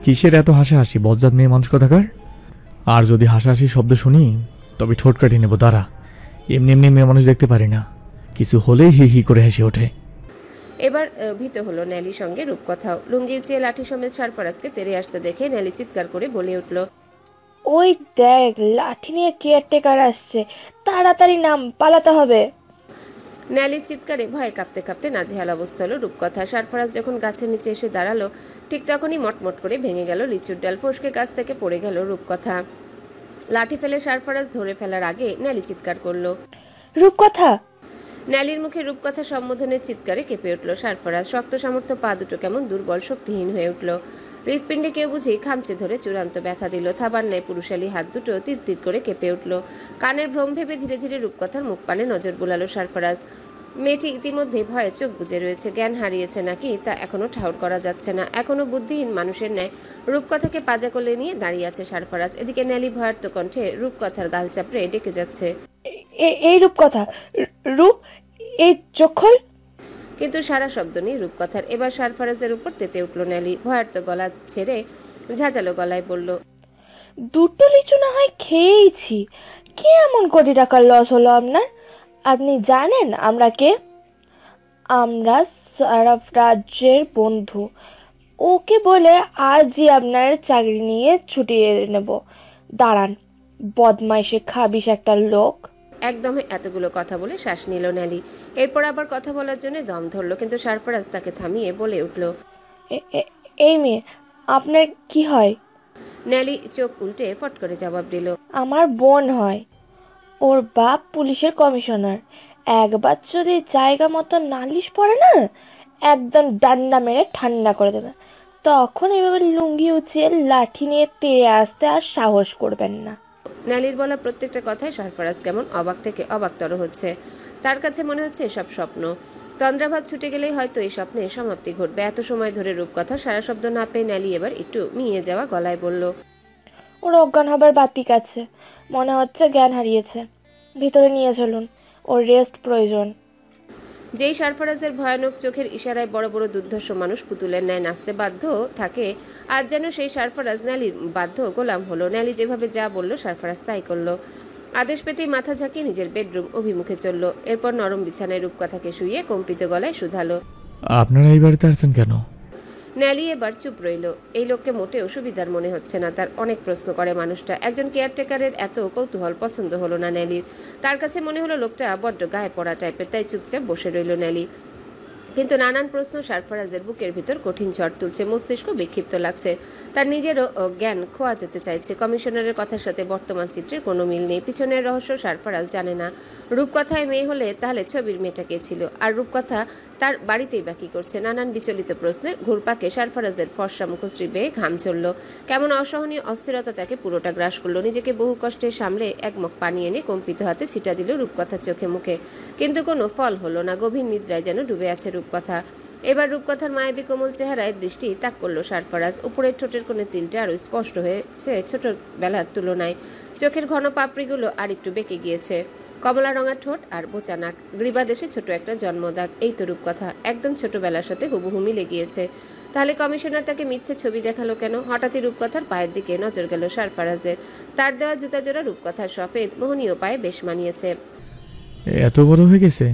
কিসের এত হাসাহাসি বজ্জাত মেয়ে মানুষ কথাকার? আর যদি হাসাহাসি শব্দ শুনি তবে ঠোঁট কাটি নেব। দাঁড়া, এমনি এমনি মেয়ে মানুষ দেখতে পারি না, কিছু হলেই হি হি করে হেসে ওঠে। এবার ভীত হলো নেলির সঙ্গে রূপকথাও। লুঙ্গি উঁচিয়ে লাঠি সমেত সারফারাজকে তেড়ে আসতে দেখে নেলি চিৎকার করে বলে উঠল, ওই দেখ, লাঠি নিয়ে কেয়ারটেকার আসছে, তাড়াতাড়ি নাম, পালাতে হবে। নেলির চিৎকারে ভয়ে কাঁপতে কাঁপতে নাজেহাল অবস্থা হলো রূপকথা। সারফারাজ যখন গাছের নিচে এসে দাঁড়ালো ঠিক তখনই মটমট করে ভেঙে গেল লিচুর ডাল, ফসকে গাছ থেকে পড়ে গেল রূপকথা। লাঠি ফেলে সারফারাজ ধরে ফেলার আগে নেলি চিৎকার করলো, রূপকথা! নেলির মুখে রূপকথা সম্বোধনের চিৎকারে কেঁপে উঠল সারফারাজ। শক্ত সামর্থ্য পা দুটো কেমন দুর্বল, শক্তিহীন হয়ে উঠল। হৃৎপিণ্ডে কেউ বুঝি খামচে ধরে চূড়ান্ত ব্যথা দিল। থাবার নেয় পুরুষালী হাত দুটো তীর তীর করে কেঁপে উঠল। কানের ভ্রম ভেবে ধীরে ধীরে রূপকথার মুখ পানে নজর বুলালো সারফারাজ। মেয়েটি ইতিমধ্যে ভয়ে চোখ বুজে রয়েছে। জ্ঞান হারিয়েছে নাকি তা এখনো ঠাউর করা যাচ্ছে না। এখনো বুদ্ধিহীন মানুষের ন্যায় রূপকথাকে পাজা কোলে নিয়ে দাঁড়িয়ে আছে সারফারাজ। এদিকে নেলি ভয়ার্ত কণ্ঠে রূপকথার গাল চাপড়ে ডেকে যাচ্ছে, এই রূপকথা, রূপ, এই চোখ খোল। কিন্তু সারা শব্দ নেই রূপকথার। এবার সারফারাজের উপর তেতে উঠল নেলি। ভয়ার্ত গলা ছেড়ে ঝাঁঝালো গলায় বলল, দুটো লিচু না হয় খেয়েইছি, কি এমন কোটি টাকার লস হলো আপনার? আপনি জানেন আমরা কে? আমরা সারফরাজের বন্ধু। ওকে বলে আজই আপনার চাকরি নিয়ে ছুটিয়ে নেব। দাঁড়ান, বদমাইশে খাবিস একটা লোক। একদমে এতগুলো কথা বলে শ্বাস নিল নেলি। এরপর আবার কথা বলার জন্য দম ধরল, কিন্তু সারফারাজ তাকে থামিয়ে বলে উঠল, এই মেয়ে, আপনার কি হয়? নেলি চোখ উল্টে ফট করে জবাব দিল, আমার বোন হয়। ওর বাপ পুলিশের কমিশনার। একবার যদি জায়গা মতো নালিশ পড়ে না, একদম ডান্ডা মেরে ঠান্ডা করে দেবে। তখন এইভাবে লুঙ্গি উঁচিয়ে লাঠি নিয়ে তেড়ে আসতে আর সাহস করবেন না। নেলির বলা প্রত্যেকটা কথায় সারফারাজ কেমন অবাক থেকে অবাকতর হচ্ছে। তার কাছে মনে হচ্ছে এসব স্বপ্ন। তন্দ্রাভাব ছুটে গেলেই হয়তো এই স্বপ্নের সমাপ্তি ঘটবে। এত সময় ধরে রূপকথা সারা শব্দ না পেয়ে নেলি এবার একটু মিয়ে যাওয়া গলায় বলল, ওর অজ্ঞান হবার বাতিক আছে, মনে হচ্ছে জ্ঞান হারিয়েছে। ভিতরে নিয়ে চলুন, ওর রেস্ট প্রয়োজন। যেই সারফারাজের ভয়ানক চোখের ইশারায় বড় বড় দুর্ধর্ষ মানুষ পুতুলের ন্যায় নাচতে বাধ্য থাকে, আজ যেন সেই সারফারাজ নেলির বাধ্য গোলাম হলো। নেলি যেভাবে যা বলল সারফারাজ তাই করলো। আদেশ পেতেই মাথা ঝাঁকিয়ে নিজের বেডরুম অভিমুখে চলল। এরপর নরম বিছানায় রূপকথাকে শুইয়ে কম্পিত গলায় শুধালো, আপনারা এই বাড়িতে আসছেন কেন? নেলি এবার চুপ রইল। এই লোককে মোটেও সুবিধার মনে হচ্ছে না তার। অনেক প্রশ্ন করে মানুষটা। একজন কেয়ারটেকারের এত কৌতূহল পছন্দ হলো না নেলির। তার কাছে মনে হলো লোকটা বড্ড গায়ে পড়া টাইপের, তাই চুপচাপ বসে রইল নেলি। কিন্তু নানান প্রশ্ন সারফারাজের বুকের ভিতর কঠিন ঝড় তুলছে। মস্তিষ্ক বিক্ষিপ্ত লাগছে। তার নিজেরও জ্ঞান খোয়া যেতে চাইছে। কমিশনারের কথার সাথে বর্তমান চিত্রের কোনো মিল নেই। পিছনের রহস্য সারফারাজ জানে না। রূপকথায় মেয়ে হলে তাহলে ছবির মেয়েটা কে ছিল? আর রূপকথা তার বাড়িতেই বাকি করছে। নানান বিচলিত প্রশ্নের ঘুরপাকে সারফারাজের ফর্সা মুখশ্রী বেয়ে ঘাম ঝরল। কেমন অসহনীয় অস্থিরতা তাকে পুরোটা গ্রাস করলো। নিজেকে বহু কষ্টে সামলে এক মগ পানি এনে কম্পিত হাতে ছিটা দিল রূপকথার চোখে মুখে। কিন্তু কোনো ফল হলো না। গভীর নিদ্রায় যেন ডুবে আছে রূপকথা। এবার রূপকথার মায়াবী কোমল চেহারায় দৃষ্টি তাক করলো সারফারাজ। উপরের ঠোঁটের কোণে তিলটা আরো স্পষ্ট হয়েছে ছোটবেলার তুলনায়। চোখের ঘন পাপড়িগুলো আর একটু বেঁকে গিয়েছে। কমলা রঙা ঠোঁট আর বোচা নাক, গ্রীবাদেশে ছোট একটা জন্মদাগ। এই তো রূপকথা, একদম ছোটবেলার সাথে হুবহু মিলে গিয়েছে। তাহলে কমিশনার তাকে মিথ্যে ছবি দেখালো কেন? হঠাৎই রূপকথার পায়ের দিকে নজর গেল সারফারাজের। তার দেওয়া জুতা জোড়া রূপকথার সফেদ মোহনীয় পায়ে বেশ মানিয়েছে। এত বড় হয়ে গেছে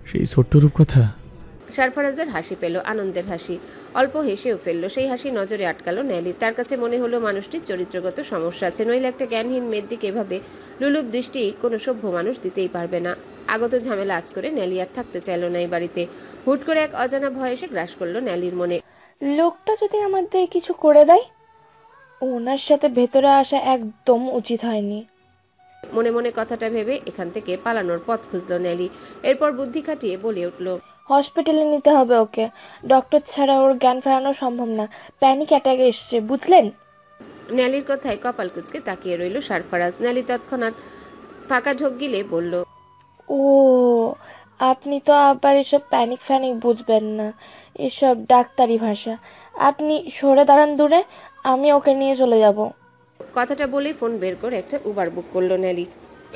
সেই ছোট্ট রূপকথা। সারফারাজের হাসি পেল, আনন্দের হাসি। অল্প হেসেও ফেললো। সেই হাসি নজরে আটকালো নেলির। তার কাছে মনে হলো মানুষটির চরিত্রগত সমস্যা আছে, নইলে একটা জ্ঞানহীন মেয়ের দিকে এভাবে লুলুপ দৃষ্টি কোনো সভ্য মানুষ দিতেই পারবে না। আগত ঝামেলা আজ করে নেলি আর থাকতে চাইল না এই বাড়িতে। হুট করে এক অজানা ভয় এসে গ্রাস করলো নেলির মনে। লোকটা যদি আমাদের কিছু করে দেয়, ওনার সাথে ভেতরে আসা একদম উচিত হয়নি। মনে মনে কথাটা ভেবে এখান থেকে পালানোর পথ খুঁজলো নেলি। এরপর বুদ্ধি খাটিয়ে বলে উঠল, হসপিটালে নিতে হবে ওকে। ডক্টর ছাড়া ওর জ্ঞান ফেরানো সম্ভব না। প্যানিক অ্যাটাক এসছে, বুঝলেন? নেলির কথায় কপাল কুঁচকে তাকিয়ে রইল সারফারাজ। নেলি তৎক্ষণাৎ ফাঁকা ঢোক গিলে বলল, ও, আপনি তো আবার এসব প্যানিক ফ্যানিক বুঝবেন না, এসব ডাক্তারি ভাষা। আপনি সরে দাঁড়ান দূরে, আমি ওকে নিয়ে চলে যাব। কথাটা বলেই ফোন বের করে একটা উবার বুক করলো নেলি।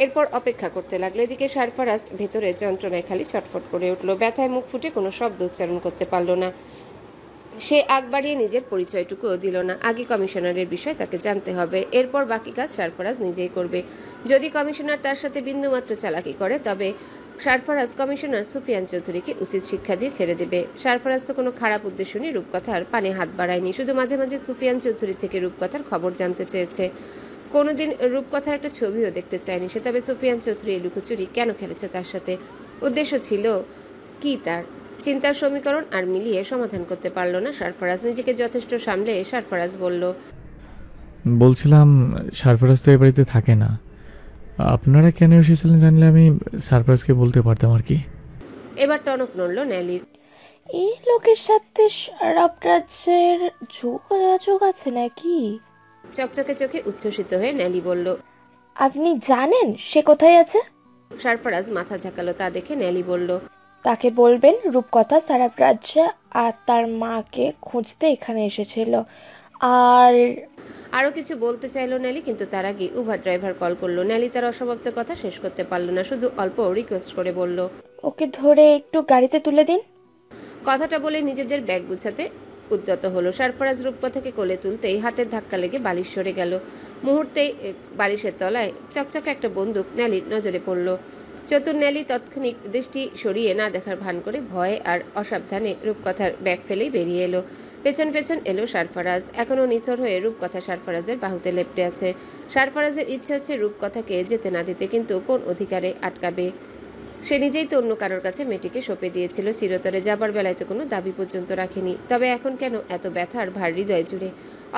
এরপর অপেক্ষা করতে লাগলো। এদিকে সারফারাজ ভেতরে যন্ত্রণায় খালি ছটফট করে উঠলো। ব্যথায় মুখ ফুটে কোনো শব্দ উচ্চারণ করতে পারলো না। সে আগ বাড়িয়ে নিজের পরিচয়টুকুও দিল না। আগে কমিশনারের বিষয় তাকে জানতে হবে, এরপর বাকি কাজ সারফারাজ নিজেই করবে। যদি কমিশনার তার সাথে বিন্দুমাত্র চালাকি করে তবে সারফারাজ কমিশনার সুফিয়ান চৌধুরীকে উচিত শিক্ষা দিয়ে ছেড়ে দেবে। সারফারাজ তো কোনো খারাপ উদ্দেশ্য নিয়ে রূপকথার পানে হাত বাড়ায়নি, শুধু মাঝে মাঝে সুফিয়ান চৌধুরীর থেকে রূপকথার খবর জানতে চেয়েছে। কোনোদিন রূপকথার একটা ছবিও দেখতে চায়নি সে। তবে সুফিয়ান চৌধুরী এই লুকোচুরি কেন খেলেছে তার সাথে? উদ্দেশ্য ছিল কি তার? চিন্তার সমীকরণ আর মিলিয়ে সমাধান করতে পারল না সারফারাজ। নিজেকে যথেষ্ট সামলে সারফারাজ বলল, বলছিলাম সারফারাজ তো এ বাড়িতে থাকে না, আপনারা কেন এসেছিলেন জানলে আমি সারফারাজকে বলতে পারতাম আর কি। এবার টনক নড়ল নেলির। এই লোকের সাথে সারাপ্রাজ্যের যোগাযোগ আছে নাকি? চকচকে চোখে উচ্ছ্বসিত হয়ে নেলি বলল। আপনি জানেন সে কোথায় আছে? সারফারাজ মাথা ঝাঁকালো। তা দেখে নেলি বলল, তাকে বলবেন রূপকথা সারাপ্রাজ্য আর তার মাকে খুঁজতে এখানে এসেছিল। আর আরো কিছু বলতে চাইলো নেলি, কিন্তু তার আগে উবার ড্রাইভার কল করলো। নেলি তার অসমাপ্ত কথা শেষ করতে পারল না, শুধু অল্প রিকোয়েস্ট করে বলল, ওকে ধরে একটু গাড়িতে তুলে দিন। কথাটা বলে নিজেদের ব্যাগ গুছাতে উদ্যত হলো। সারফারাজ রূপকথাকে কোলে তুলতেই হাতের ধাক্কা লেগে বালিশ সরে গেল। মুহূর্তেই বালিশের তলায় চকচকে একটা বন্দুক নেলির নজরে পড়ল। চতুর নেলি তৎক্ষণিক দৃষ্টি সরিয়ে না দেখার ভান করে ভয়ে আর অসাবধানে রূপকথার ব্যাগ ফেলেই বেরিয়ে এলো। পেছন পেছন এলো সারফারাজ। এখনও নিথর হয়ে রূপকথা সারফারাজের বাহুতে লেপ্টে আছে। সারফারাজের ইচ্ছে হচ্ছে রূপকথাকে যেতে না দিতে, কিন্তু কোন অধিকারে আটকাবে? সে নিজেই তো অন্য কারোর কাছে মেয়েটিকে সঁপে দিয়েছিল চিরতরে। যাবার বেলায় তো কোনো দাবি পর্যন্ত রাখেনি। তবে এখন কেন এত ব্যথার ভার হৃদয় জুড়ে?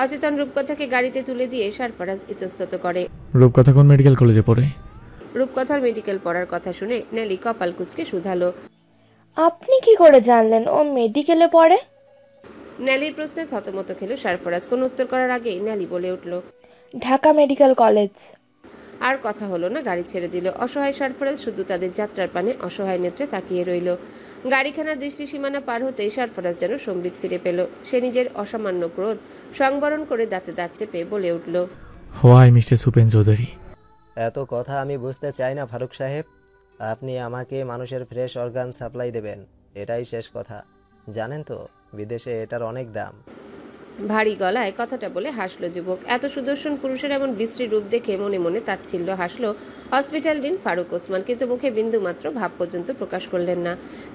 অচেতন রূপকথাকে গাড়িতে তুলে দিয়ে সারফারাজ ইতস্তত করে। রূপকথা কোন মেডিকেল কলেজে পড়ে? রূপকথার মেডিকেল পড়ার কথা শুনে নেলি কপাল কুঁচকে শুধালো। আপনি কি করে জানলেন ও মেডিকেলে পড়ে? নেলির প্রশ্নে থতমত খেল সারফারাজ। কোনো উত্তর করার আগেই নেলি বলে উঠল, ঢাকা মেডিকেল কলেজ। আর কথা হলো না, গাড়ি ছেড়ে দিল। অসহায় সারফারাজ শুধু তাদের যাত্রার পানে অসহায় নেত্রে তাকিয়ে রইল। গাড়িখানার দৃষ্টি সীমানা পার হতেই সারফারাজ যেন সম্বিত ফিরে পেল। সে নিজের অসামান্য ক্রোধ সংবরণ করে দাঁতে দাঁত চেপে বলে উঠল, হোয়াই মিস্টার সুপেন চৌধুরী। এত কথা আমি বুঝতে চাই না ফারুক সাহেব। আপনি আমাকে মানুষের ফ্রেশ অর্গান সাপ্লাই দেবেন, এটাই শেষ কথা। জানেন তো বিদেশে এটার অনেক দাম। ভারী গলায় কথাটা বলে হাসলো যুবক। এত সুদর্শন পুরুষের এমন বিশ্রী রূপ দেখে মনে মনে তাচ্ছিল্য হাসলো হসপিটাল ডিন ফারুক ওসমান, কিন্তু মুখে বিন্দুমাত্র ভাব পর্যন্ত প্রকাশ করলেন না।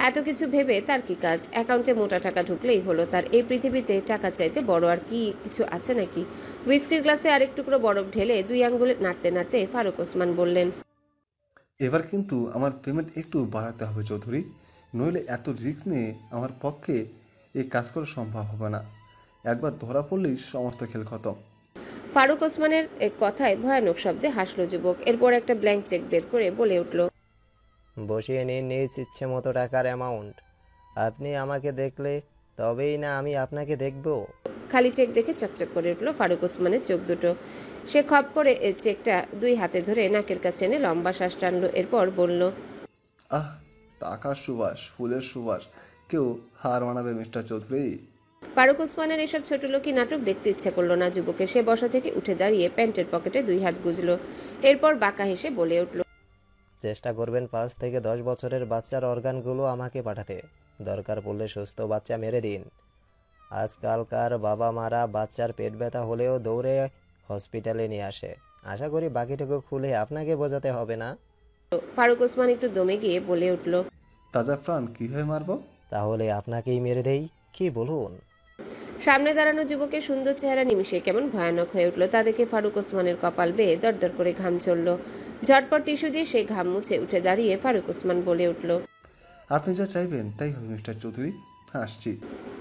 এত কিছু ভেবে তার কি কাজ? অ্যাকাউন্টে মোটা টাকা ঢুকলেই হলো তার। এই পৃথিবীতে টাকা চাইতে বড় আর কি কিছু আছে নাকি? হুইস্কির গ্লাসে আরেক টুকরো বরফ ঢেলে 2 আঙ্গুলে নাড়তে নাড়তে ফারুক ওসমান বললেন, এবার কিন্তু আমার পেমেন্ট একটু বাড়াতে হবে চৌধুরী, নইলে এত রিস্ক নিয়ে আমার পক্ষে এই কাজ করা সম্ভব হবে না। একবার ধরা পড়লেই সমস্ত খেল খতম। ফারুক ওসমানের কথায় ভয়ানক শব্দে হাসলো যুবক। এরপর একটা ব্ল্যাঙ্ক চেক বের করে বলে উঠল, বসিয়ে নিন নিজ ইচ্ছে মতো টাকার অ্যামাউন্ট। আপনি আমাকে দেখলে তবেই না আমি আপনাকে দেখব। খালি চেক দেখে চকচক করে উঠল ফারুক ওসমানের চোখ দুটো। সে খপ করে চেকটা 2 হাতে ধরে নাকের কাছে এনে লম্বা শ্বাস টানলো। এরপর বলল, আহ, টাকার সুবাস, ফুলের সুবাস, কেউ হার মানাবে মিস্টার চৌধুরী? ফারুক ওসমানের এসব ছোট লোকই নাটক দেখতে ইচ্ছে করলো না যুবকের। সে বসা থেকে উঠে দাঁড়িয়ে প্যান্টের পকেটে 2 হাত গুজলো। এরপর বাঁকা হেসে বলে উঠল, চেষ্টা করবেন 5 থেকে 10 বছরের বাচ্চার অর্গানগুলো আমাকে পাঠাতে। দরকার পড়লে সুস্থ বাচ্চা মেরে দিন। আজকালকার বাবা মারা বাচ্চার পেট ব্যথা হলেও দৌড়ে হসপিটালে নিয়ে আসে। আশা করি বাকিটুকু খুলে আপনাকে বোঝাতে হবে না। ফারুক ওসমান একটু দমে গিয়ে বলে উঠল, তাজা প্রাণ কীভাবে মারবো? তাহলে আপনাকেই মেরে দেই, কি বলুন? সামনে দাঁড়ানো যুবকের সুন্দর চেহারা নিমিষে কেমন ভয়ানক হয়ে উঠল। তা দেখে ফারুক ওসমানের কপাল বেয়ে দরদর করে ঘাম ঝরল। ঝটপট টিস্যু দিয়ে সেই ঘাম মুছে উঠে দাঁড়িয়ে ফারুক ওসমান বলে উঠল, আপনি যা চাইবেন তাই হবে মিস্টার চৌধুরী, আসছি।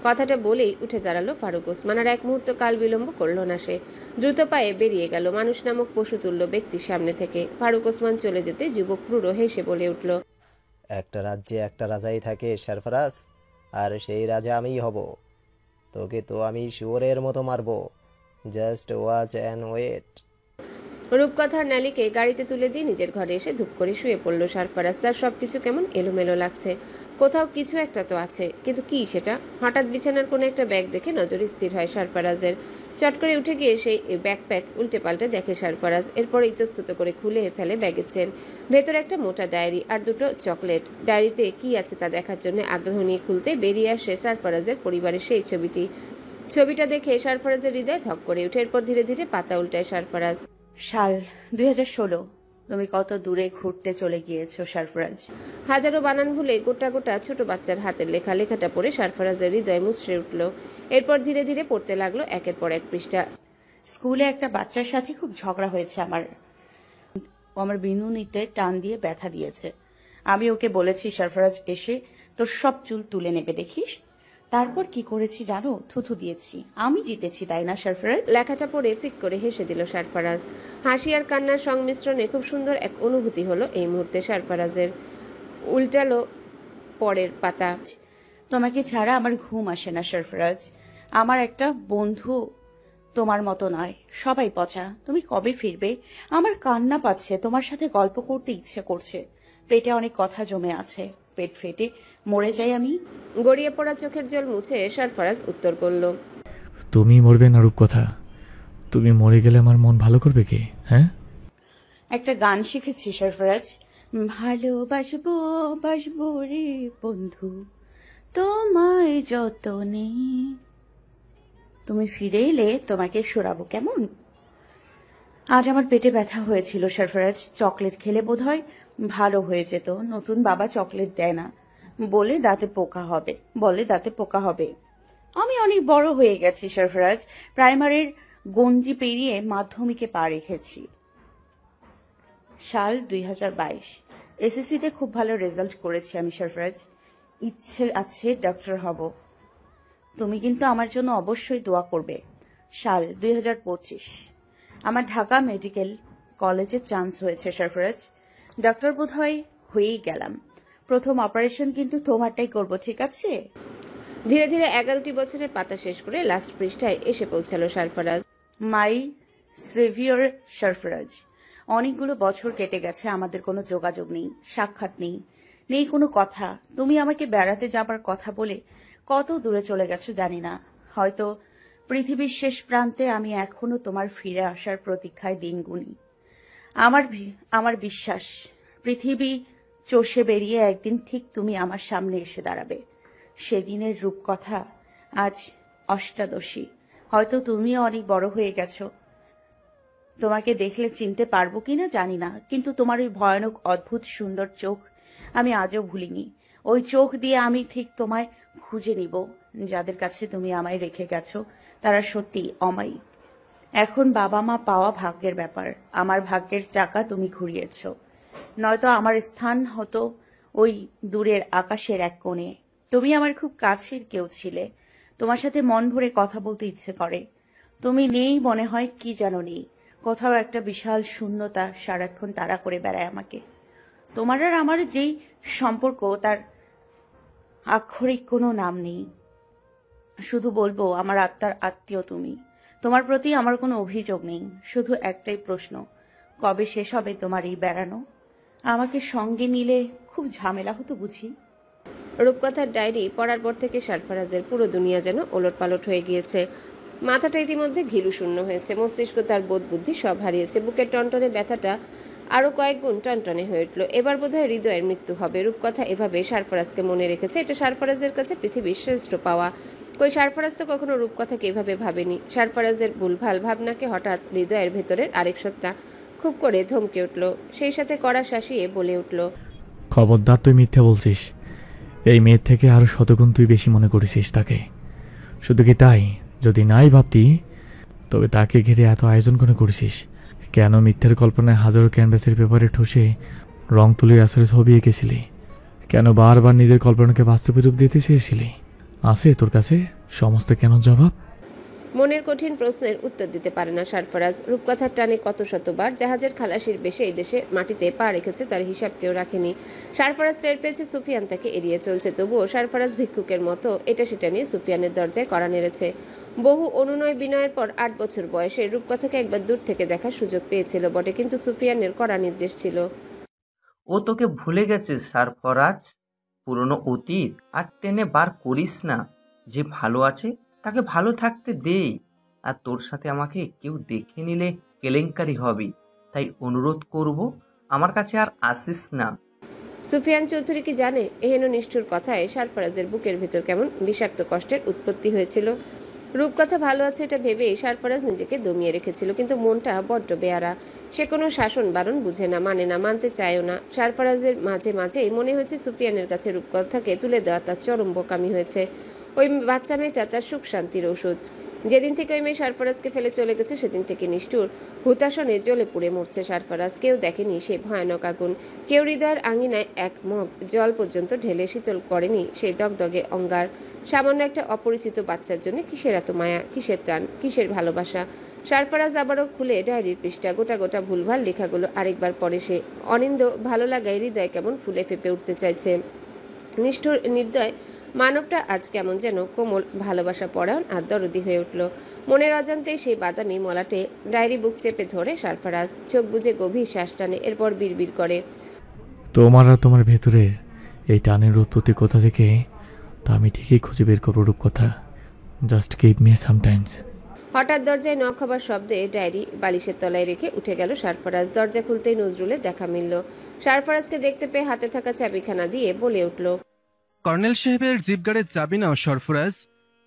কথাটা বলেই উঠে দাঁড়ালো ফারুক ওসমান। আর এক মুহূর্ত কাল বিলম্ব করলো না সে। দ্রুত পায়ে বেরিয়ে গেল মানুষ নামক পশু তুল্য ব্যক্তির সামনে থেকে। ফারুক ওসমান চলে যেতে যুবক ক্রুড় হেসে বলে উঠল, একটা রাজ্যে একটা রাজাই থাকে সারফারাজ, আর সেই রাজা আমিই হব। তোকে তো আমি শুয়োরের মতো মারবো। Just watch and wait. রূপকথার ন্যালিকে গাড়িতে তুলে দিয়ে নিজের ঘরে এসে ধূপ করে শুয়ে পড়ল সারফারাজ। তার সবকিছু কেমন এলোমেলো লাগছে, কোথাও কিছু একটা তো আছে, কিন্তু কি সেটা? হঠাৎ বিছানার কোনো একটা ব্যাগ দেখে নজর স্থির হয় সারফারাজের। চট করে উঠে গিয়ে সেই ব্যাকপ্যাক উল্টে পাল্টে দেখে সারফারাজ। এরপর ইতস্তত করে খুলে ফেলে ব্যাগের চেন। ভেতরে একটা মোটা ডায়েরি আর দুটো চকলেট। ডায়েরিতে কি আছে তা দেখার জন্য আগ্রহ নিয়ে খুলতে বেরিয়ে আসে সারফারাজের পরিবারের সেই ছবিটা দেখে সারফারাজের হৃদয় ধক করে উঠে। এরপর ধীরে ধীরে পাতা উল্টায় সারফারাজ। সাল 2016। তুমি কত দূরে ঘুরতে চলে গিয়েছো সারফরাজ। হাজারো বানান ভুলে গোটা গোটা ছোট বাচ্চার হাতের লেখাটা পড়ে সারফারাজের হৃদয় মুচড়ে উঠল। এরপর ধীরে ধীরে পড়তে লাগলো একের পর এক পৃষ্ঠা। স্কুলে একটা বাচ্চার সাথে খুব ঝগড়া হয়েছে আমার বিনুনিতে টান দিয়ে ব্যথা দিয়েছে। আমি ওকে বলেছি সারফরাজ এসে তোর সব চুল তুলে নেবে, দেখিস। তারপর কি করেছি জানো? থুথু দিয়েছি। আমি জিতেছি, তাই না সারফরাজ? লেখাটা পড়ে ফিক করে হেসে দিল সারফারাজ। হাসি আর কান্নার সংমিশ্রণে খুব সুন্দর এক অনুভূতি হলো এই মুহূর্তে সারফারাজের। উল্টালো পরের পাতা। তোমাকে ছাড়া আমার ঘুম আসে না সারফরাজ। আমার একটা বন্ধু তোমার মতো নয়, সবাই পচা। তুমি কবে ফিরবে? আমার কান্না পাচ্ছে, তোমার সাথে গল্প করতে ইচ্ছে করছে। পেটে অনেক কথা জমে আছে, পেট ফেটে মরে যাই আমি। গড়িয়ে পড়া চোখের জল মুছে সারফারাজ উত্তর করল, তুমি মরবে না রূপকথা, তুমি মরে গেলে আমার মন ভালো করবে কে? হ্যাঁ, একটা গান শিখেছি সারফরাজ। ভালোবাসবো বাসবো রে বন্ধু, তোমায় যতনে। তুমি ফিরে এলে তোমাকে শোনাবো কেমন। আজ আমার পেটে ব্যথা হয়েছিল সারফরাজ। চকলেট খেলে বোধহয় ভালো হয়ে যেত। নতুন বাবা চকলেট দেয় না, বলে দাঁতে পোকা হবে। আমি অনেক বড় হয়ে গেছি সারফরাজ। প্রাইমারির গণ্ডি পেরিয়ে মাধ্যমিকে পা রেখেছি। সাল 2022। এসএসসিতে খুব ভালো রেজাল্ট করেছি আমি সারফরাজ। ইচ্ছে আছে ডক্টর হব। তুমি কিন্তু আমার জন্য অবশ্যই দোয়া করবে। সাল 2025। আমার ঢাকা মেডিকেল কলেজে চান্স হয়েছে সারফরাজ। ডক্টর বোধহয় হয়েই গেলাম। প্রথম অপারেশন কিন্তু তোমারটাই করব, ঠিক আছে? ধীরে ধীরে 11টি বছরের পাতা শেষ করে লাস্ট পৃষ্ঠায় এসে পৌঁছালো সারফারাজ। মাই সেভিয়র সারফরাজ। অনেকগুলো বছর কেটে গেছে, আমাদের কোনো যোগাযোগ নেই, সাক্ষাৎ নেই কোনো কথা। তুমি আমাকে বেড়াতে যাবার কথা বলে কত দূরে চলে গেছো জানি না। হয়তো পৃথিবীর শেষ প্রান্তে আমি এখনো তোমার ফিরে আসার প্রতীক্ষায় দিন গুনি। আমার বিশ্বাস পৃথিবী চষে বেরিয়ে একদিন ঠিক তুমি আমার সামনে এসে দাঁড়াবে। সেদিনের রূপকথা আজ অষ্টাদশী। হয়তো তুমিও অনেক বড় হয়ে গেছো। তোমাকে দেখলে চিনতে পারবো কিনা জানি না, কিন্তু তোমার ওই ভয়ানক অদ্ভুত সুন্দর চোখ আমি আজও ভুলিনি। ওই চোখ দিয়ে আমি ঠিক তোমায় খুঁজে নিব। যাদের কাছে তুমি আমায় রেখে গেছো তারা সত্যি অমায়িক। এখন বাবা মা পাওয়া ভাগ্যের ব্যাপার। আমার ভাগ্যের চাকা তুমি ঘুরিয়েছ, নয়তো আমার স্থান হতো ওই দূরের আকাশের এক কোণে। তুমি আমার খুব কাছের কেউ ছিলে। তোমার সাথে মন ভরে কথা বলতে ইচ্ছে করে। তুমি নেই মনে হয়, কি যেন নেই। কোথাও একটা বিশাল শূন্যতা সারাক্ষণ তাড়া করে বেড়ায় আমাকে। তোমার আর আমার যেই সম্পর্ক তার আক্ষরিক কোনো নাম নেই। শুধু বলবো আমার আত্মার আত্মীয় তুমি। তোমার প্রতি আমার কোনো অভিযোগ নেই, শুধু একটাই প্রশ্ন, কবে শেষ হবে তোমার এই বেড়ানো? আমাকে সঙ্গে নিলে খুব ঝামেলা হতো বুঝি। রূপকথার ডায়েরি পড়ার পর থেকে সারফারাজের পুরো দুনিয়া যেন ওলটপালট হয়ে গিয়েছে। মাথাটা ইতিমধ্যে ঘিলু শূন্য হয়েছে, মস্তিষ্ক তার বোধ বুদ্ধি সব হারিয়েছে। বুকের টনটনে ব্যথাটা আরো কয়েক গুণ টনটনে হয়ে উঠল। এবার বোধহয় হৃদয়ের মৃত্যু হবে। রূপকথা এভাবে সারফারাজকে মনে রেখেছে, এটা সারফারাজের কাছে পৃথিবীর শ্রেষ্ঠ পাওয়া। কই সারফারাজ তো কখনো রূপকথাকে এভাবে ভাবেনি। সারফারাজের ভুলভাল ভাবনাকে হঠাৎ হৃদয়ের ভেতরের আরেক সত্তা খুব করে ধমকে উঠল, সেই সাথে কড়া শাসিয়ে বলে উঠল, খবরদার, তুই মিথ্যে বলছিস। এই মেয়ের থেকে আরো শতগুণ তুই বেশি মনে করেছিস তাকে। শুধু কি তাই, যদি নাই ভাবতি তবে তাকে ঘিরে এত আয়োজন করে করেছিস কেন? মিথ্যের কল্পনায় হাজারো ক্যানভাসের পেপারে ঠসে রং তুলির আসরে ছবি এঁকেছিলি কেন? বারবার নিজের কল্পনাকে বাস্তবে রূপ দিতে চেয়েছিলি। আছে তোর কাছে সমস্ত কেন জবাব? মনের কঠিন প্রশ্নের উত্তর দিতে পারে না সরফরাজ। রূপকথার টানে কত শতবার জাহাজের খালাসির বেশে এই দেশে মাটিতে পা রেখেছে তার হিসাব কেউ রাখেনি। সরফরাজ টের পেয়েছে সুফিয়ান তাকে এড়িয়ে চলছে, তবুও সরফরাজ ভিক্ষুকের মতো এটা সেটা নিয়ে সুফিয়ানের দরজায় কড়া নেড়েছে। বহু অনুনয় বিনয়ের পর 8 বছর বয়সে রূপকথাকে একবার দূর থেকে দেখার সুযোগ পেয়েছিল বটে, কিন্তু সুফিয়ানের কড়া নির্দেশ ছিল। ও তোকে ভুলে গেছে সরফরাজ, পুরনো অতীত আর টেনে বার করিস না। যে ভালো আছে তাকে ভালো থাকতে দে, আর তোর সাথে আমাকে কেউ দেখে নিলে কেলেঙ্কারি হবে। তাই অনুরোধ করব, আমার কাছে আর আসিস না। সুফিয়ান চৌধুরী কি জানে এহেন নিষ্ঠুর কথায় সরফরাজের বুকের ভিতর কেমন বিষাক্ত কষ্টের উৎপত্তি হয়েছিল। রূপকথা ভালো আছে এটা ভেবেই সরফরাজ নিজেকে দমিয়ে রেখেছিল, কিন্তু মনটা বড্ড বেয়ারা। সে কোনো শাসন বারণ বুঝে না, মানে না, মানতে চায়ও না। সরফরাজের মাঝে মাঝেই মনে হয়েছে সুফিয়ানের কাছে রূপকথাকে তুলে দেওয়া তার চরম বোকামি হয়েছে। ওই বাচ্চা মেয়েটা তার সুখ শান্তির ওষুধ। যেদিন থেকে ওই মেয়ে সরফরাজকে ফেলে চলে গেছে সেদিন থেকে নিষ্ঠুর হুতাশনে জ্বলে পুড়ে মরছে সরফরাজ। কেউ দেখেনি সে ভয়ানক আগুন, কেউ হৃদয়ের আঙিনায় এক মগ জল পর্যন্ত ঢেলে শীতল করেনি সেই দগদগে অঙ্গার। সামান্য একটা অপরিচিত বাচ্চার জন্য কিসের এত মায়া, কিসের টান, কিসের ভালোবাসা। সরফরাজ আবারও খুলে ডায়েরির পৃষ্ঠা, গোটা গোটা ভুলভাল লেখাগুলো আরেকবার পড়ে সে। অনিন্দ ভালো লাগায় হৃদয় কেমন ফুলে ফেপে উঠতে চাইছে। নিষ্ঠুর নির্দয় মানবটা আজ কেমন যেন কোমল, ভালোবাসা পরায়ণ আর দরদি হয়ে উঠল। মনের অজান্তে সেই বাদামি মলাটে ডায়েরি বুক চেপে ধরে সরফরাজ চোখ বুজে গভীর শ্বাস টানে, এরপর বিড়বিড় করে, তোমার আর তোমার ভেতরের এই টানের উৎপত্তি কোথা থেকে তা আমি ঠিকই খুঁজে বের করবো রূপকথা। Just give me sometimes. হঠাৎ দরজায় নক হবার শব্দে ডায়েরি বালিশের তলায় রেখে উঠে গেল সরফরাজ। দরজা খুলতেই নজরুলের দেখা মিলল। সরফরাজকে দেখতে পেয়ে হাতে থাকা চাবিখানা দিয়ে বলে উঠল, কর্নেল সাহেবের জিপগাড়ির চাবি নাও সরফরাজ।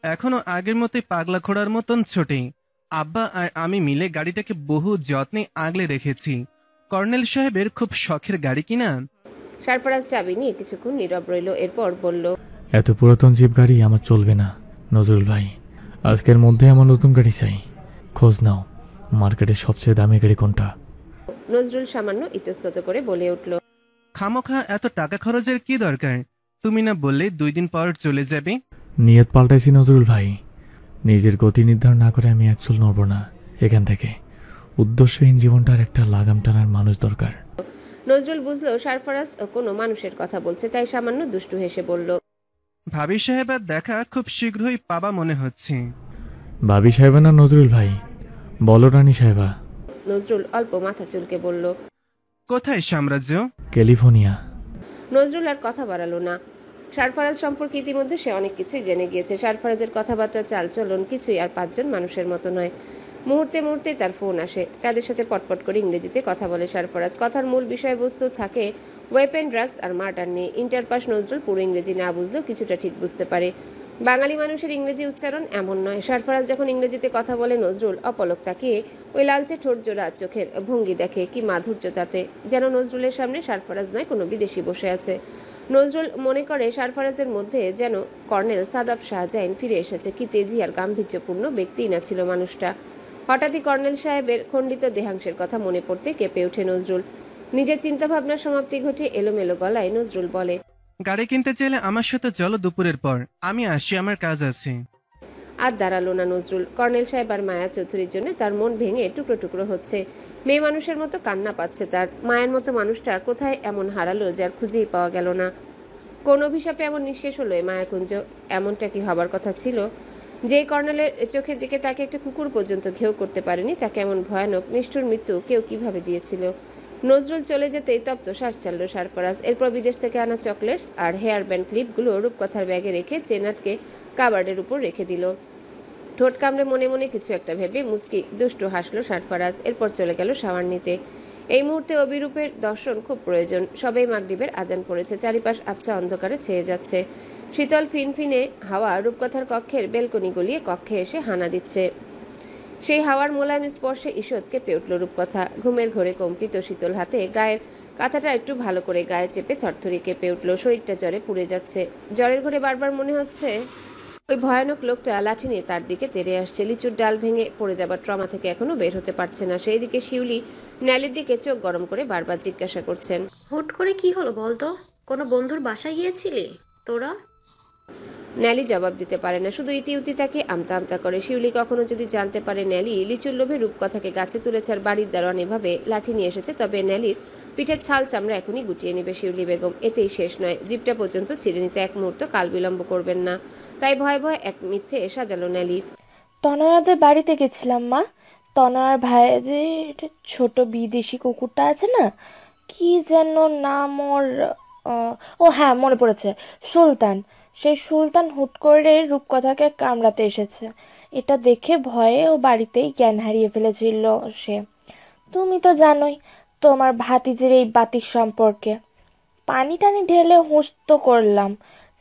এখনো আগের মতোই পাগলা ঘোড়ার মতন ছোটে। আব্বা আর আমি মিলে গাড়িটাকে বহু যত্নে আগলে রেখেছি। কর্নেল সাহেবের খুব শখের গাড়ি কিনা। সরফরাজ চাবি নিয়ে কিছুক্ষণ নীরব রইল, এরপর বলল, এত পুরাতন জিপ গাড়ি আমার চলবে না নজরুল ভাই, আজকের মধ্যে আমার নতুন গাড়ি চাই। খোঁজ নাও মার্কেটের সবচেয়ে দামি গাড়ি কোনটা। নজরুল সামান্য ইতস্তত করে বলে উঠল, খামোখা এত টাকা খরচের কি দরকার? তুমি না বললে 2 দিন পর চলে যাবে। নিয়ত পাল্টাইছি নজরুল ভাই, নিজের গতি নির্ধারণ না করে আমি একচুল নড়ব না এখান থেকে। উদ্দেশ্যহীন জীবনটার একটা লাগাম টানার মানুষ দরকার। নজরুল বুঝলো সরফরাজ কোনো মানুষের কথা বলছে, তাই সামান্য দুষ্টু হেসে বলল, ভাবি সাহেবের দেখা খুব শীঘ্রই পাবা মনে হচ্ছে। ভাবি সাহেবা না নজরুল ভাই, বলো রানী সাহেবা। নজরুল অল্প মাথা চুলকে বলল, কোথায় সাম্রাজ্য? ক্যালিফোর্নিয়া। নজরুল আর কথা বাড়ালো না। সরফরাজ সম্পর্কে ইতিমধ্যে সে অনেক কিছুই জেনে গিয়েছে। সরফরাজের কথাবার্তা, চালচলন কিছুই আর 5 জন মানুষের মতো নয়। মুহূর্তে মুহূর্তে তার ফোন আসে, তাদের সাথে পটপট করে ইংরেজিতে কথা বলে সরফরাজ। কথার মূল বিষয়বস্তু থাকে ওয়েপেন, ড্রাগস আর মার্ডার নিয়ে। ইন্টারপাস নজরুল পুরো ইংরেজি না বুঝলেও কিছুটা ঠিক বুঝতে পারে। বাঙালি মানুষের ইংরেজি উচ্চারণ এমন নয়। সরফরাজ যখন ইংরেজিতে কথা বলে নজরুল অপলক তাকিয়ে ওই লালচে ঠোঁট জোড়া চোখের ভঙ্গি দেখে, কি মাধুর্য তাতে, যেন নজরুলের সামনে সরফরাজ নয় কোনো বিদেশি বসে আছে। নজরুল মনে করে সরফরাজের মধ্যে যেন কর্নেল সাদাব শাহজাহান ফিরে এসেছে। কি তেজি আর গাম্ভীর্যপূর্ণ ব্যক্তিই না ছিল মানুষটা। হঠাৎই কর্নেল সাহেবের খণ্ডিত দেহাংশের কথা মনে পড়তে কেঁপে ওঠে নজরুল। নিজের চিন্তাভাবনার সমাপ্তি ঘটে এলোমেলো গলায় নজরুল বলে, গাড়ি কিনতে চাইলে আমার সাথে চলো দুপুরের পর। আমি আসি, আমার কাজ আছে। আর দাঁড়ালো না নজরুল। কর্নেল সাহেব আর মায়া চৌধুরীর জন্য তার মন ভেঙে টুকরো টুকরো হচ্ছে। মেয়ে মানুষের মতো কান্না পাচ্ছে তার। মায়ের মতো মানুষটা কোথায় এমন হারালো যার খুঁজেই পাওয়া গেল না। কোন অভিশাপে এমন নিঃশেষ হলো এই মায়াকুঞ্জ? এমনটা কি হবার কথা ছিল? যে কর্নেলের চোখের দিকে তাকে একটা কুকুর পর্যন্ত ঘেউ করতে পারেনি, তাকে এমন ভয়ানক নিষ্ঠুর মৃত্যু কেউ কিভাবে দিয়েছিল? নজরুল চলে যেতেই তপ্ত শ্বাস চালল সরফরাজ। এরপর বিদেশ থেকে আনা চকলেটস আর হেয়ার ব্যান্ড ক্লিপগুলো রূপকথার ব্যাগে রেখে চেনাটকে কাবার্ডের উপর রেখে দিল। ঠোঁট কামড়ে মনে মনে কিছু একটা ভেবে মুচকি দুষ্টু হাসলো সরফরাজ। এরপর চলে গেল শাওয়ার নিতে। এই মুহূর্তে অবিরূপের দর্শন খুব প্রয়োজন। সবেই মাগরিবের আজান পড়েছে, চারিপাশ আবছা অন্ধকারে ছেয়ে যাচ্ছে। শীতল ফিনফিনে হাওয়া রূপকথার কক্ষের বেলকনি গলিয়ে কক্ষে এসে হানা দিচ্ছে। সেই হাওয়ার মোলায়েম স্পর্শে ঈষৎ কেঁপে উঠল রূপকথা। ঘুমের ঘোরে কম্পিত শীতল হাতে গায়ের কাঁথাটা একটু ভালো করে গায়ে চেপে থরথরি কেঁপে উঠল। শরীরটা জ্বরে পুড়ে যাচ্ছে। জ্বরের ঘোরে বারবার মনে হচ্ছে ওই ভয়ানক লোকটা লাঠি নিয়ে তার দিকে তেড়ে আসছে। লিচুর ডাল ভেঙে পড়ে যাবার ট্রমা থেকে এখনো বের হতে পারছে না। সেই দিকে শিউলি ন্যালির দিকে চোখ গরম করে বারবার জিজ্ঞাসা করছেন, হুট করে কি হলো বলতো? কোনো বন্ধুর বাসায় গিয়েছিলি তোরা? ন্যালি জবাব দিতে পারে না, শুধু ইতিউতি তাকে আমতা আমতা করে। শিউলি কখনো যদি জানতে পারে ন্যালি লিচুর লোভে রূপকথাকে গাছে তুলেছে আর বাড়ির দারোয়ান এভাবে লাঠি নিয়ে এসেছে, তবে ন্যালির পিঠের ছাল চামড়া এখনই গুটিয়ে নেবে শিউলি বেগম। এতেই শেষ নয়, জিপটা পর্যন্ত ছিঁড়ে নিতে এক মুহূর্ত কাল বিলম্ব করবেন না। তাই ভয়ে ভয়ে এক মিথ্যে সাজালো ন্যালি। তনয়াদের বাড়িতে গেছিলাম মা। তনয়ার ভাইয়ের ছোট বিদেশি কুকুরটা আছে না, কি যেন নাম ওর, ও হ্যাঁ মনে পড়েছে, সুলতান। সেই সুলতান হুট করে রূপকথাকে কামড়াতে এসেছে। এটা দেখে ভয়ে ও বাড়িতেই জ্ঞান হারিয়ে ফেলেছিল সে। তুমি তো জানোই তোমার ভাতিজির এই বাতিক সম্পর্কে। পানি টানি ঢেলে হুঁস্ত করলাম,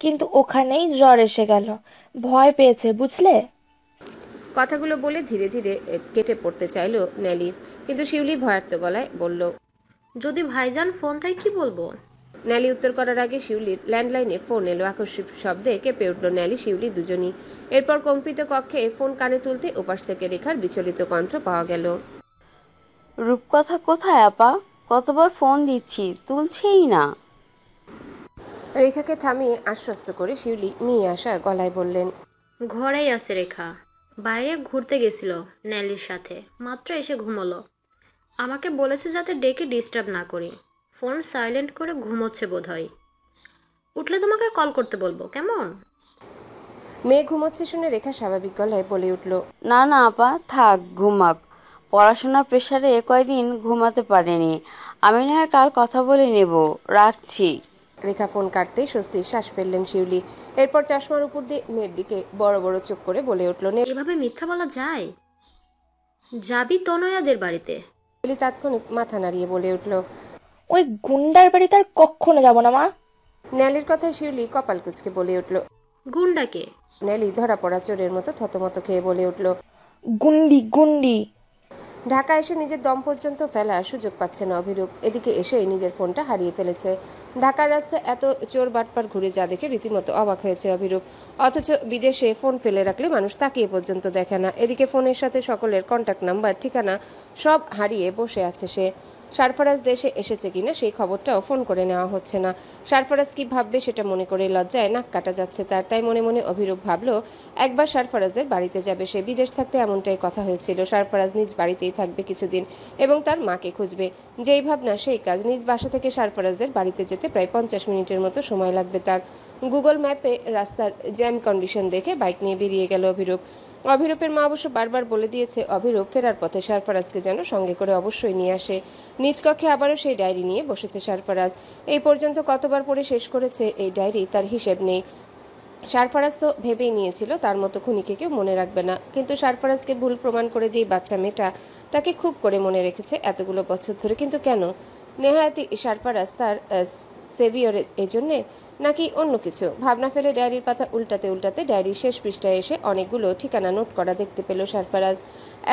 কিন্তু ওখানেই জ্বর এসে গেল। ভয় পেয়েছে বুঝলে। কথাগুলো বলে ধীরে ধীরে কেটে পড়তে চাইল ন্যালি, কিন্তু শিউলি ভয়ার্ত গলায় বলল, যদি ভাইজান ফোন তাই কি বলবো? ন্যালি উত্তর করার আগে শিউলির ল্যান্ডলাইনে ফোন এলো। আকস্মিক শব্দে কেঁপে উঠল ন্যালি, শিউলি দুজনই। এরপর কম্পিত কক্ষে ফোন কানে তুলতে ওপাশ থেকে রেখার বিচলিত কণ্ঠ পাওয়া গেল। রূপকথা কোথায় আপা? কতবার ফোন দিচ্ছি, তুলছেই না। রেখাকে থামিয়ে আশ্বস্ত করে শিউলি নিয়ে আসা গলায় বললেন, ঘরেই আছে রেখা, বাইরে ঘুরতে গেছিল ন্যালির সাথে, মাত্র এসে ঘুমোলো। আমাকে বলেছে যাতে ডেকে ডিস্টার্ব না করি। ফোন সাইলেন্ট করে ঘুমোচ্ছে বোধহয়। উঠলে তোমাকে কল করতে বলবো, কেমন? মেয়ে ঘুমোচ্ছে শুনে রেখা স্বাভাবিক গলায় বলে উঠল, না না আপা, থাক ঘুমাক। পড়াশোনার প্রেশারে কয়দিন ঘুমাতে পারেনি। আমি না হয় কাল কথা বলে নেব, রাখছি। রেখা ফোন কাটতেই স্বস্তির শ্বাস ফেললেন শিউলি। এরপর চশমার উপর দিয়ে মেয়ের দিকে বড় বড় চোখ করে বলে উঠল, এভাবে মিথ্যা বলা যায়? যাবি তনয়াদের বাড়িতে? শিউলি তাৎক্ষণিক মাথা নাড়িয়ে বলে উঠল, ওই গুন্ডার বাড়িতে আর কখনো যাব না মা। ন্যালির কথায় শিউলি কপাল কুঁচকে বলে উঠল, গুন্ডাকে? ন্যালি ধরা পড়া চোরের মতো থতমত খেয়ে বলে উঠল, গুন্ডি গুন্ডি। ঢাকা এসে নিজের দম পর্যন্ত ফেলার সুযোগ পাচ্ছে না অভিরূপ। এদিকে এসেই নিজের ফোনটা হারিয়ে ফেলেছে। ঢাকার রাস্তায় এত চোর বাটপার ঘুরে যা দেখে রীতিমতো অবাক হয়েছে অভিরূপ। অথচ বিদেশে ফোন ফেলে রাখলে মানুষ তাকিয়ে পর্যন্ত দেখে না। এদিকে ফোনের সাথে সকলের কন্ট্যাক্ট নাম্বার, ঠিকানা সব হারিয়ে বসে আছে সে। সারফারাজ দেশে এসেছে কিনা সেই খবরটাও ফোন করে নেওয়া হচ্ছে না। সারফারাজ কি ভাববে সেটা মনে করে লজ্জায় নাক কাটা যাচ্ছে তার। তাই মনে মনে অভিরূপ ভাবলো একবার সারফারাজের বাড়িতে যাবে সে। বিদেশ থাকতে এমনটাই কথা হয়েছিল, সারফারাজ নিজ বাড়িতেই থাকবে কিছুদিন এবং তার মাকে খুঁজবে। যেই ভাবনা সেই কাজ। নিজ বাসা থেকে সারফারাজের বাড়িতে যেতে প্রায় 50 মিনিটের মতো সময় লাগবে তার। গুগল ম্যাপে রাস্তার জ্যাম কন্ডিশন দেখে বাইক নিয়ে বেরিয়ে গেল অভিরূপ। অভিরূপের মা অবশ্য বারবার বলে দিয়েছে অভিরূপ ফেরার পথে সারফারাজকে যেন সঙ্গে করে অবশ্যই নিয়ে আসে। নিজ কক্ষে আবারও সেই ডায়েরি নিয়ে বসেছে সারফারাজ। এই পর্যন্ত কতবার পড়ে শেষ করেছে এই ডায়েরি তার হিসেব নেই। সারফারাজ তো ভেবেই নিয়েছিল তার মতো খুনিকে কেউ মনে রাখবে না, কিন্তু সারফারাজকে ভুল প্রমাণ করে দিয়ে বাচ্চা মেয়েটা তাকে খুব করে মনে রেখেছে এতগুলো বছর ধরে। কিন্তু কেন? নেহায়াতি সারফারাজ তার সেভিয়রের এজন্যে, নাকি অন্য কিছু? ভাবনা ফেলে ডায়েরির পাতা উল্টাতে উল্টাতে ডায়েরির শেষ পৃষ্ঠায় এসে অনেকগুলো ঠিকানা নোট করা দেখতে পেল সারফারাজ।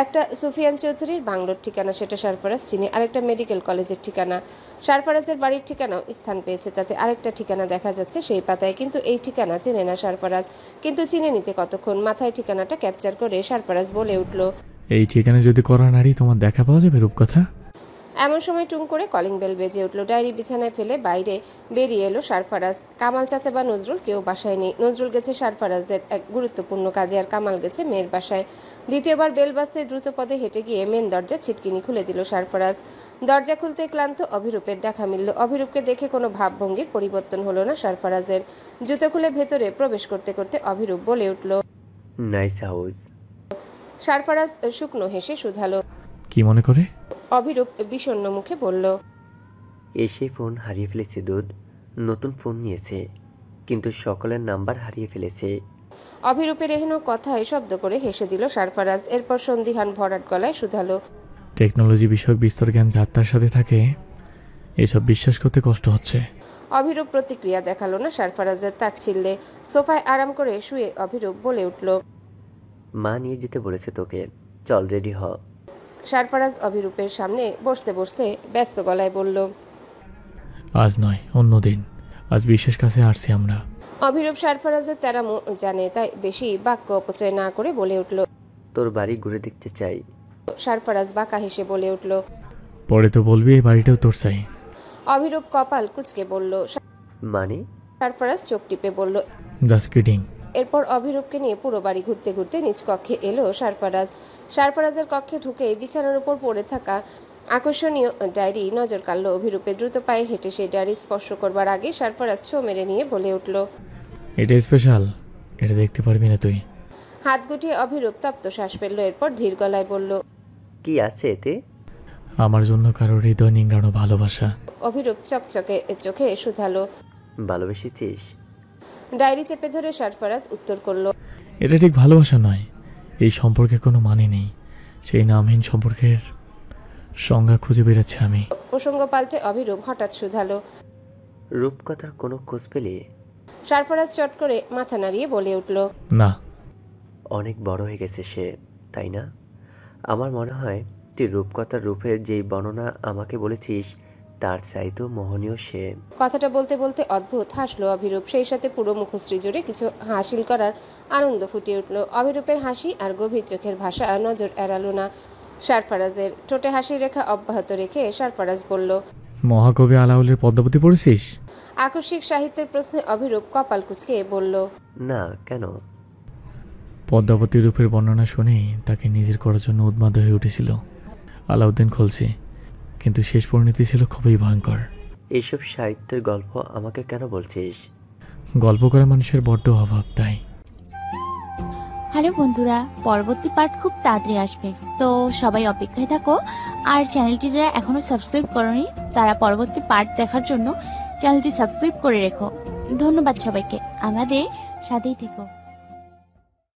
একটা সুফিয়ান চৌধুরীর বাংলোর ঠিকানা, সেটা সারফারাজ চিনে। আরেকটা মেডিকেল কলেজের ঠিকানা। সারফারাজের বাড়ির ঠিকানাও স্থান পেয়েছে তাতে। আরেকটা ঠিকানা দেখা যাচ্ছে সেই পাতায়, কিন্তু এই ঠিকানা চেনে না সারফারাজ। কিন্তু চিনে নিতে কতক্ষণ? মাথায় ঠিকানাটা ক্যাপচার করে সারফারাজ বলে উঠল, এই ঠিকানা যদি করা নারী তোমার দেখা পাওয়া যাবে রূপকথা। এমন সময় টুং করে কলিং বেল বেজে উঠল। ডায়েরি বিছানায় ফেলে বাইরে বেরিয়ে এলো সারফারাজ। কামাল চাচা বা নজরুল কেউ বাসায় নেই। নজরুল গেছে সারফারাজের এক গুরুত্বপূর্ণ কাজে, আর কামাল গেছে মেয়ের বাসায়। দ্বিতীয়বার বেল বাজতে দ্রুত পদে হেঁটে গিয়ে মেন দরজা ছিটকিনি খুলে দিল সারফারাজ। দরজা খুলতে ক্লান্ত অভিরূপের দেখা মিলল। অভিরূপকে দেখে কোনো ভাবভঙ্গির পরিবর্তন হলো না সারফারাজের। জুতো খুলে ভেতরে প্রবেশ করতে করতে অভিরূপ বলে উঠল, নাইস হাউস। সারফারাজ শুকনো হেসে শুধালো, কি মনে করে? অভিরূপ বিষণ্ণ মুখে বলল, এসে ফোন হারিয়ে ফেলেছে দুধ। নতুন ফোন নিয়েছে, কিন্তু সকলের নাম্বার হারিয়ে ফেলেছে। অভিরূপের এহেন কথায় শব্দ করে হেসে দিল সারফারাজ। এরপর সন্দিহান ভরাট গলায় শুধালো, টেকনোলজি বিষয়ক বিস্তর জ্ঞান যার তার সাথে থাকে, এসব বিশ্বাস করতে কষ্ট হচ্ছে। অভিরূপ প্রতিক্রিয়া দেখালো না সারফারাজের তাচ্ছিল্যে। সোফায় আরাম করে শুয়ে অভিরূপ বলে উঠল, মা নিয়ে যেতে বলেছে তোকে, চল রেডি হ। সারফারাজ অভিরূপের সামনে বসতে বসতে ব্যস্ত গলায় বলল, আজ নয় অন্য দিন, আজ বিশেষ কাছে আসছি আমরা। অভিরূপ সারফারাজের তেরামো জানে, তাই বেশি বাক্য অপচয় না করে বলে উঠল, তোর বাড়ি ঘুরে দেখতে চাই। সারফারাজ বাঁকা হেসে বলে উঠল, পরে তো বলবি এই বাড়িটাও তোর চাই। অভিরূপ কপাল কুঁচকে বলল। মানে? সারফারাজ চোখ টিপে বলল, জাস্ট কিডিং। এরপর অভিরূপকে নিয়ে পুরো বাড়ি ঘুরতে ঘুরতে নিজ কক্ষে এলো সারফারাজ। সারফারাজের কক্ষে ঢুকে বিছানার উপর পড়ে থাকা আকর্ষণীয় ডায়েরি নজর কাড়ল অভিরূপে। দ্রুত পায়ে হেঁটে সেই ডায়েরি স্পর্শ করবার আগে সারফারাজ ছো মেরে নিয়ে বলে উঠল, এটা স্পেশাল, এটা দেখতে পারবি না তুই। হাত গুটিয়ে অভিরূপ তপ্ত শ্বাস ফেলল। এরপর ধীর গলায় বলল, কি আছে এতে? আমার জন্য কারোর হৃদয় নিংড়ানো ভালোবাসা। অভিরূপ চকচকে চোখে শুধালো, ভালোবেসেছিস? ডায়েরি চেপে ধরে সারফারাজ উত্তর করল, এটা ঠিক ভালোবাসা নয়, এই সম্পর্কে কোনো মানে নেই। সেই নামহীন সম্পর্কের সংজ্ঞা খুঁজে বেড়াচ্ছি আমি। প্রসঙ্গ পাল্টে অভিরূপ হঠাৎ শুধালো, রূপকথার কোনো খোঁজ পেলে? সারফারাজ চট করে মাথা নাড়িয়ে বলে উঠল, না। অনেক বড় হয়ে গেছে সে, তাই না? আমার মনে হয় তুই রূপকথার রূপের যেই বর্ণনা আমাকে বলেছিস তার চাইতেও মোহনীয় সে। কথাটা বলতে বলতে অদ্ভুত হাসলো অভিরূপ। সেই সাথে পুরো মুখশ্রী জুড়ে কিছু হাসিল করার আনন্দ ফুটে উঠল। অভিরূপের হাসি আর গভীর চোখের ভাষা নজর এড়ালো না সারফারাজের। ঠোঁটে হাসির রেখা অব্যাহত রেখে সারফারাজ বলল, মহাকবি আলাউলের পদ্মাবতী পড়েছিস? আকস্মিক সাহিত্যের প্রশ্নে অভিরূপ কপাল কুঁচকে বলল, না, কেন? পদ্মাবতী রূপের বর্ণনা শুনেই তাকে নিজের করার জন্য উন্মাদ হয়ে উঠেছিল আলাউদ্দিন খলসি, কিন্তু শেষ পরিণতি ছিল খুবই ভয়ঙ্কর। এইসব সাহিত্যের গল্প আমাকে কেন বলছিস? গল্প করা মানুষের বড্ড অভাব, তাই। হ্যালো বন্ধুরা, পরবর্তী পার্ট খুব তাড়াতাড়ি আসবে, তো সবাই অপেক্ষায় থাকো। আর চ্যানেলটি যারা এখনো সাবস্ক্রাইব করনি তারা পরবর্তী পার্ট দেখার জন্য চ্যানেলটি সাবস্ক্রাইব করে রেখো। ধন্যবাদ সবাইকে, আমাদের সাথেই থেকো।